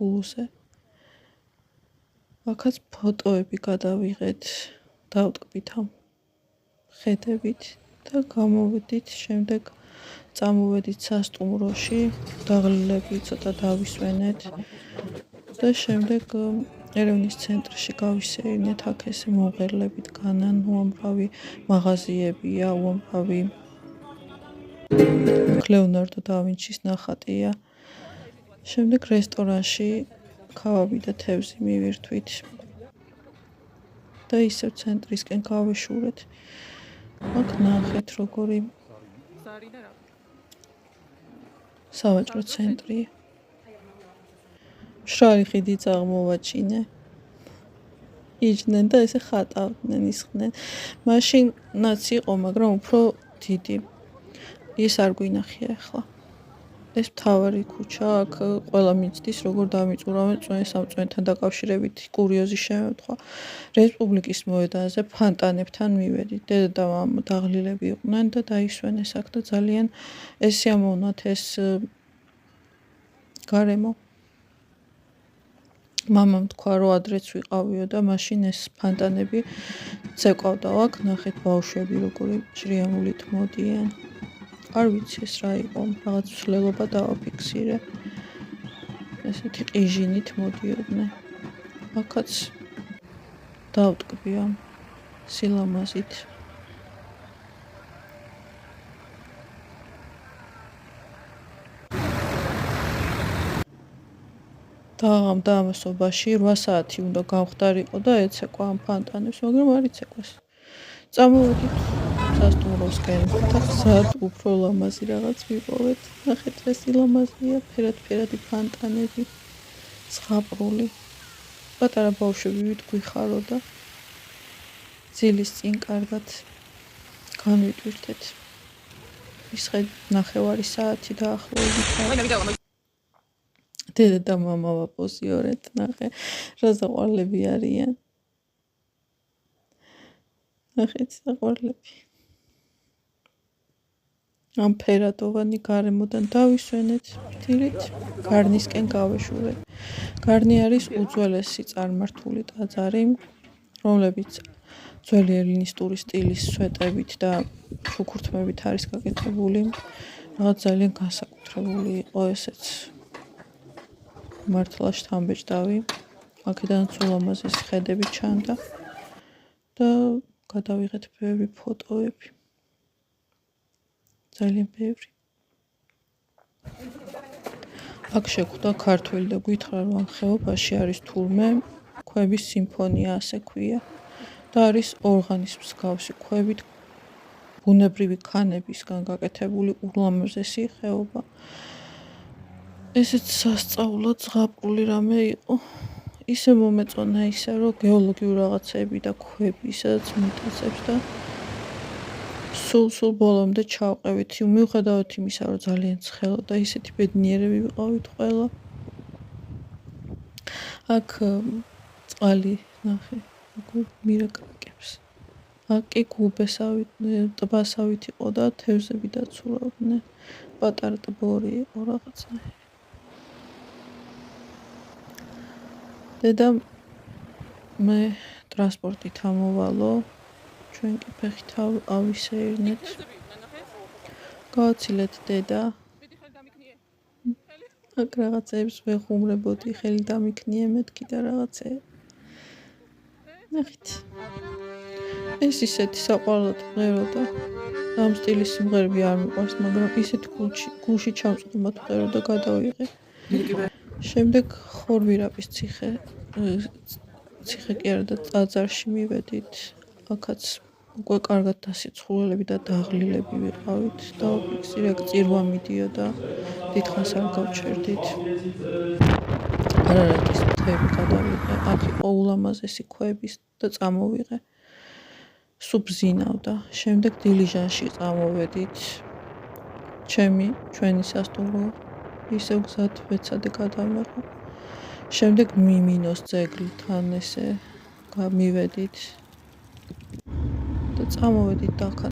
გულზე. აქაც ფოტოები გადავიღეთ, დავტკბით ამ ხედებით და გამოვედით, შემდეგ წამოვედით სასტუმროში, დაღლილები ცოტა დავისვენეთ და შემდეგ ერევნის ცენტრში გავისეირნეთ, აქ ესე მომღერლებით განან, უამრავი მაღაზიებია, უამრავი ლეონარდო და ვინჩის ნახატია. შემდეგ რესტორანში ქავაბი და თევზი მივირთვით და ისევ ცენტრისკენ გავეშურეთ. აქ ნახეთ როგორი სავაჭრო ცენტრია. მშრალი ხიდი აღმოვაჩინე. იჯდნენ და ესე ხატავდნენ, ისხდნენ. მაშინაც იყო, მაგრამ უფრო დიდი. ის არ გვინახია ახლა. ეს მთავარი ქუჩა, აქ ყველა მიცდის, როგორ დამიწურავენ წვენ-სამწვენთან დაკავშირებით კურიოზი შემევთქვა. რესპუბლიკის მოედანზე ფანტანებთან მივედით. დედა და მამა დაღლილები იყვნენ და დაისვენეს აქ და ძალიან ეს სიამოვნათ ეს გარემო. მამამ თქვა, რომ ადრეც ვიყავიო და მაშინ ეს ფანტანები ცეკვავდა აქ, ნახეთ ბავშვები როგორი ჭრიამულით მოდიან. არ ვიცი ეს რა იყო, რაღაც ცვლილობა დავაფიქსირე. ესეთი ყიჟინით მოდიოდნენ. აქაც დავტკბი ამ სილამაზით. და ამასობაში 8 საათი უნდა გავხდარიყო და ეცეკვა ამ ფანტანებს, მაგრამ არ იცეკვეს. წამოვედით სასტუმროსკენ და გზად უფრო ლამაზი რაღაც ვიპოვეთ. ნახეთ რა სილამაზია, ფერად-ფერადი ფანტანები, ზღაპრული. პატარა ბავშვები ვიტყვიხარო და ძილის წინ კარგად განვიტვირთეთ. ის 9 საათი დაახლოებით. დედა და მამა ვაპოზიორეთ, ნახე, რა ზაყვარლები არიან. ნახეთ ზაყვარლები. ამ ფერადოვანი გარემოდან დავისვენეთ, ფთილით, გარნისკენ გავეშურეთ. გარნი არის უძველესი წარმართული ტაძარი, რომლებიც ძველი ელინისტური სტილის სვეტებით და ჩუქურთმებით არის გაკეთებული. რაღაც ძალიან განსაკუთრებული იყო ესეც. მართლა შთამბეჭდავი. აქედანაც ულამაზესი ხედები ჩანდა და გადავიღეთ ბევრი ფოტოები. ძალიან ბევრი. აქ შეხვდა ქართველი და გითხრა, რომ ამ ხეობაში არის თურმე ქვების სიმფონია, ასე ქვია. და არის ორღანის მსგავსი ქვებით ბუნებრივი ქანებისგან გაკეთებული ულამაზესი ხეობა. ესეც სასწაულად ზღაპრული რამე იყო. ისე მომეწონა ისე, რომ გეოლოგიური რაღაცები და ქვები, სადაც მიტაცებს და სულ ბოლომდე ჩავყევით. მიუხედავად იმისა, რომ ძალიან ცხელო და ისეთი ბედნიერები ვიყავით ყველა. აქ წყალი ნახე, როგორ მირაკრაკებს. აქ კი გუბესავით, ტბასავით იყო და თევზები დაცურავდნენ. პატარა ტბორი იყო რაღაცნაირი. დედამ მე ტრანსპორტით ამოვალო, ჩვენ კი ფეხით ავისეირნეთ. გავაცილეთ დედა. აქ რაღაცებს ვეხუმრებოდი, ხელი დამიქნიე მეთქი და რაღაცეები. ნახეთ. ეს ისეთი საყვარლად მღეროდა. ამ სტილის სიმღერები არ მიყვარს, მაგრამ ისეთ გულში ჩამწყდომად მღეროდა გადავიღე. შემდეგ ხორვირაპის ციხე კი არა და ტაძარში მივედით. აქაც უკვე კარგად დასიცხულები და დაღლილები ვიყავით. დავაფიქსირე, აქ წირვა მიდიოდა, დიდხანს არ გავჩერდით. არარატის მთები გადავიღე. აქ იყო ულამაზესი ქვების და წამოვიღე. სუბზინავდა. შემდეგ დილიჟანში წამოვედით. ჩვენი სასტუმრო ისევ გზად ვეცადე გადავმეღო. შემდეგ მიმინოს ძეგლთან ესე მივედით და წამოვედით დაქან.